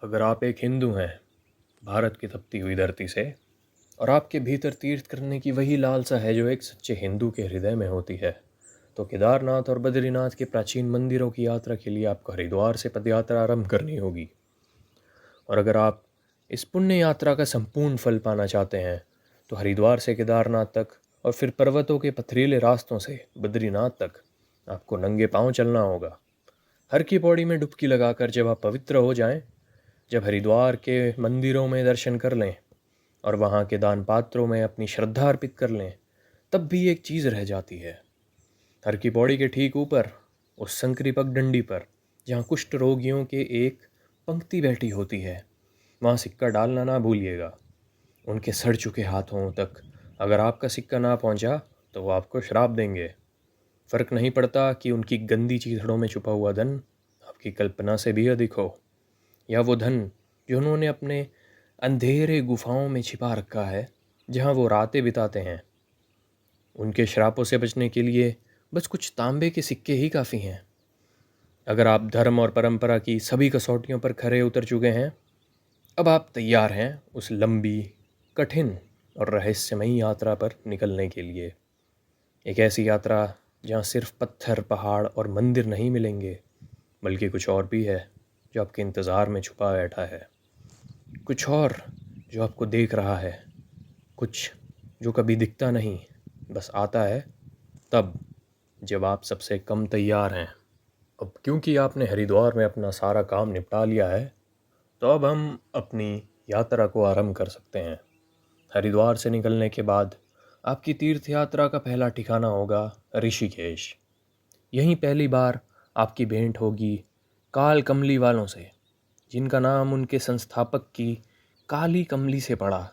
अगर आप एक हिंदू हैं भारत की तपती हुई धरती से, और आपके भीतर तीर्थ करने की वही लालसा है जो एक सच्चे हिंदू के हृदय में होती है, तो केदारनाथ और बद्रीनाथ के प्राचीन मंदिरों की यात्रा के लिए आपको हरिद्वार से पदयात्रा आरंभ करनी होगी। और अगर आप इस पुण्य यात्रा का संपूर्ण फल पाना चाहते हैं तो हरिद्वार से केदारनाथ तक और फिर पर्वतों के पथरीले रास्तों से बद्रीनाथ तक आपको नंगे पांव चलना होगा। हर की पौड़ी में डुबकी लगाकर जब आप पवित्र हो जाएं, जब हरिद्वार के मंदिरों में दर्शन कर लें और वहाँ के दान पात्रों में अपनी श्रद्धा अर्पित कर लें, तब भी एक चीज़ रह जाती है। हर की पौड़ी के ठीक ऊपर उस संकरी पगडंडी पर जहाँ कुष्ठ रोगियों के एक पंक्ति बैठी होती है, वहाँ सिक्का डालना ना भूलिएगा। उनके सड़ चुके हाथों तक अगर आपका सिक्का ना पहुँचा तो वो आपको श्राप देंगे। फ़र्क नहीं पड़ता कि उनकी गंदी चीथड़ों में छुपा हुआ धन आपकी कल्पना से भी अधिक हो, या वो धन जो उन्होंने अपने अंधेरे गुफाओं में छिपा रखा है जहाँ वो रातें बिताते हैं। उनके श्रापों से बचने के लिए बस कुछ तांबे के सिक्के ही काफ़ी हैं। अगर आप धर्म और परंपरा की सभी कसौटियों पर खरे उतर चुके हैं, अब आप तैयार हैं उस लंबी, कठिन और रहस्यमयी यात्रा पर निकलने के लिए। एक ऐसी यात्रा जहाँ सिर्फ पत्थर, पहाड़ और मंदिर नहीं मिलेंगे, बल्कि कुछ और भी है जो आपके इंतज़ार में छुपा बैठा है। कुछ और जो आपको देख रहा है, कुछ जो कभी दिखता नहीं, बस आता है तब जब आप सबसे कम तैयार हैं। अब क्योंकि आपने हरिद्वार में अपना सारा काम निपटा लिया है, तो अब हम अपनी यात्रा को आरंभ कर सकते हैं। हरिद्वार से निकलने के बाद आपकी तीर्थ यात्रा का पहला ठिकाना होगा ऋषिकेश। यहीं पहली बार आपकी भेंट होगी काल कमली वालों से, जिनका नाम उनके संस्थापक की काली कमली से पड़ा,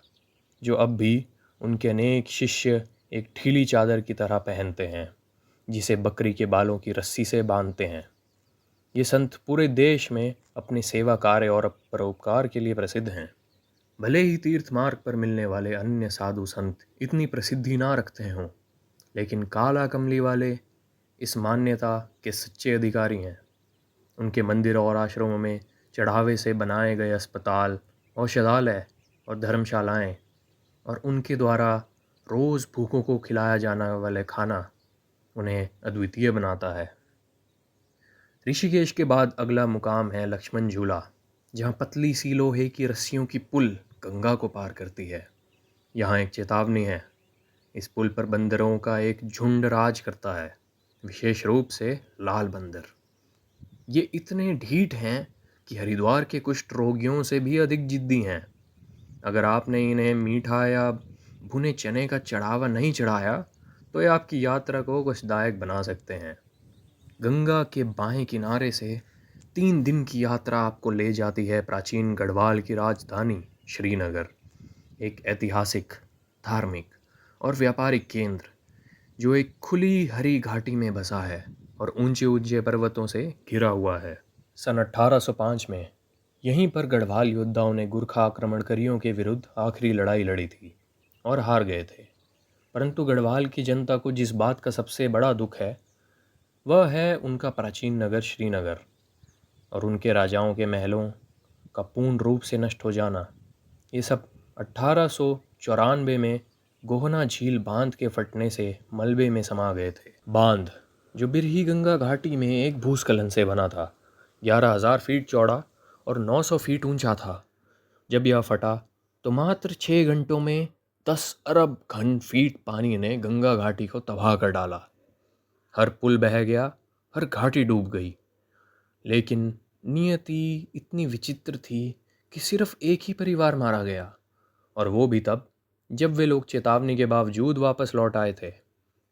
जो अब भी उनके अनेक शिष्य एक ढीली चादर की तरह पहनते हैं, जिसे बकरी के बालों की रस्सी से बांधते हैं। ये संत पूरे देश में अपने सेवा कार्य और परोपकार के लिए प्रसिद्ध हैं। भले ही तीर्थ मार्ग पर मिलने वाले अन्य साधु संत इतनी प्रसिद्धि ना रखते हों, लेकिन काला कमली वाले इस मान्यता के सच्चे अधिकारी हैं। उनके मंदिरों और आश्रमों में चढ़ावे से बनाए गए अस्पताल, औषधालय और धर्मशालाएं, और उनके द्वारा रोज़ भूखों को खिलाया जाने वाले खाना उन्हें अद्वितीय बनाता है। ऋषिकेश के बाद अगला मुकाम है लक्ष्मण झूला, जहाँ पतली सी लोहे की रस्सियों की पुल गंगा को पार करती है। यहाँ एक चेतावनी है, इस पुल पर बंदरों का एक झुंड राज करता है, विशेष रूप से लाल बंदर। ये इतने ढीठ हैं कि हरिद्वार के कुष्ठ रोगियों से भी अधिक जिद्दी हैं। अगर आपने इन्हें मीठा या भुने चने का चढ़ावा नहीं चढ़ाया तो ये आपकी यात्रा को कष्टदायक बना सकते हैं। गंगा के बाएं किनारे से 3 दिन की यात्रा आपको ले जाती है प्राचीन गढ़वाल की राजधानी श्रीनगर, एक ऐतिहासिक, धार्मिक और व्यापारिक केंद्र जो एक खुली हरी घाटी में बसा है और ऊंचे ऊंचे पर्वतों से घिरा हुआ है। सन 1805 में यहीं पर गढ़वाल योद्धाओं ने गुरखा आक्रमणकारियों के विरुद्ध आखिरी लड़ाई लड़ी थी और हार गए थे। परंतु गढ़वाल की जनता को जिस बात का सबसे बड़ा दुख है, वह है उनका प्राचीन नगर श्रीनगर और उनके राजाओं के महलों का पूर्ण रूप से नष्ट हो जाना। ये सब 1894 में गोहना झील बांध के फटने से मलबे में समा गए थे। बांध जो बिरही गंगा घाटी में एक भूस्खलन से बना था, 11,000 फीट चौड़ा और 900 फीट ऊंचा था। जब यह फटा तो मात्र 6 घंटों में 10 अरब घन फीट पानी ने गंगा घाटी को तबाह कर डाला। हर पुल बह गया, हर घाटी डूब गई। लेकिन नियति इतनी विचित्र थी कि सिर्फ एक ही परिवार मारा गया, और वो भी तब जब वे लोग चेतावनी के बावजूद वापस लौट आए थे।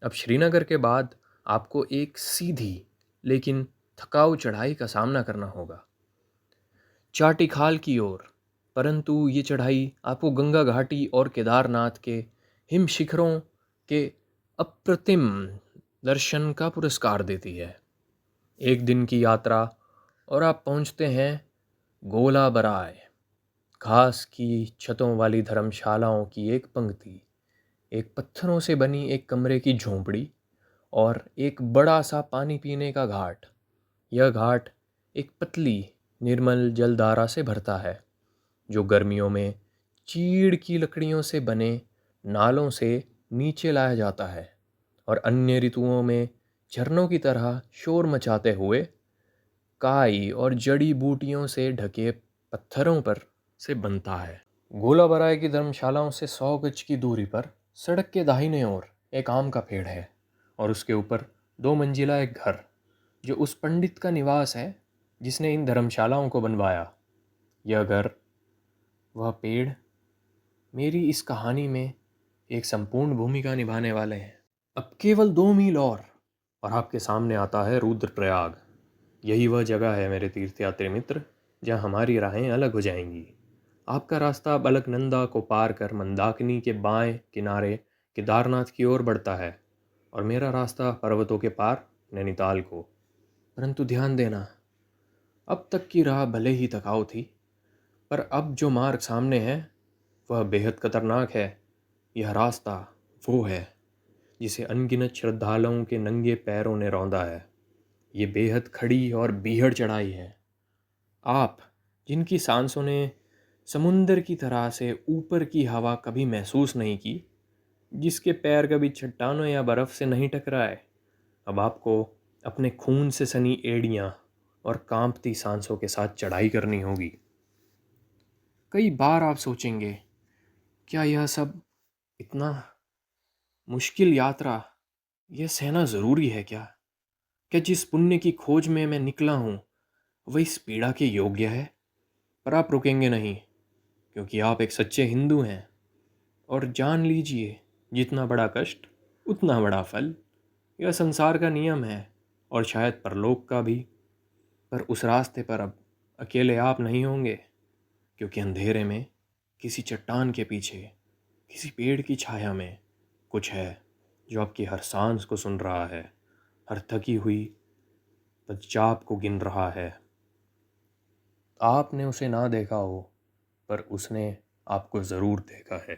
अब श्रीनगर के बाद आपको एक सीधी लेकिन थकाऊ चढ़ाई का सामना करना होगा, चाटी खाल की ओर। परंतु ये चढ़ाई आपको गंगा घाटी और केदारनाथ के हिम शिखरों के अप्रतिम दर्शन का पुरस्कार देती है। एक दिन की यात्रा और आप पहुंचते हैं गोला बराय। घास की छतों वाली धर्मशालाओं की एक पंक्ति, एक पत्थरों से बनी एक कमरे की झोंपड़ी और एक बड़ा सा पानी पीने का घाट। यह घाट एक पतली निर्मल जलधारा से भरता है, जो गर्मियों में चीड़ की लकड़ियों से बने नालों से नीचे लाया जाता है और अन्य ऋतुओं में झरनों की तरह शोर मचाते हुए काई और जड़ी बूटियों से ढके पत्थरों पर से बनता है। गोलाबराय की धर्मशालाओं से 100 गज की दूरी पर सड़क के दाहिने ओर एक आम का पेड़ है और उसके ऊपर 2 मंजिला एक घर, जो उस पंडित का निवास है जिसने इन धर्मशालाओं को बनवाया। यह घर, वह पेड़ मेरी इस कहानी में एक संपूर्ण भूमिका निभाने वाले हैं। अब केवल 2 मील और आपके सामने आता है रुद्रप्रयाग। यही वह जगह है मेरे तीर्थयात्री मित्र, जहाँ हमारी राहें अलग हो जाएंगी। आपका रास्ता अब अलकनंदा को पार कर मंदाकिनी के बाएं किनारे केदारनाथ की ओर बढ़ता है और मेरा रास्ता पर्वतों के पार नैनीताल को। परंतु ध्यान देना, अब तक की राह भले ही थकाऊ थी, पर अब जो मार्ग सामने है वह बेहद खतरनाक है। यह रास्ता वो है जिसे अनगिनत श्रद्धालुओं के नंगे पैरों ने रौंदा है। ये बेहद खड़ी और बीहड़ चढ़ाई है। आप जिनकी सांसों ने समुंदर की तरह से ऊपर की हवा कभी महसूस नहीं की, जिसके पैर कभी चट्टानों या बर्फ़ से नहीं टकराए, अब आपको अपने खून से सनी एड़ियाँ और कांपती सांसों के साथ चढ़ाई करनी होगी। कई बार आप सोचेंगे, क्या यह सब इतना मुश्किल यात्रा यह सहना ज़रूरी है क्या? क्या जिस पुण्य की खोज में मैं निकला हूँ वह इस पीड़ा के योग्य है? पर आप रुकेंगे नहीं, क्योंकि आप एक सच्चे हिंदू हैं। और जान लीजिए, जितना बड़ा कष्ट उतना बड़ा फल। यह संसार का नियम है और शायद परलोक का भी। पर उस रास्ते पर अब अकेले आप नहीं होंगे, क्योंकि अंधेरे में किसी चट्टान के पीछे, किसी पेड़ की छाया में कुछ है जो आपकी हर सांस को सुन रहा है, हर थकी हुई पदचाप को गिन रहा है। आपने उसे ना देखा हो, पर उसने आपको ज़रूर देखा है।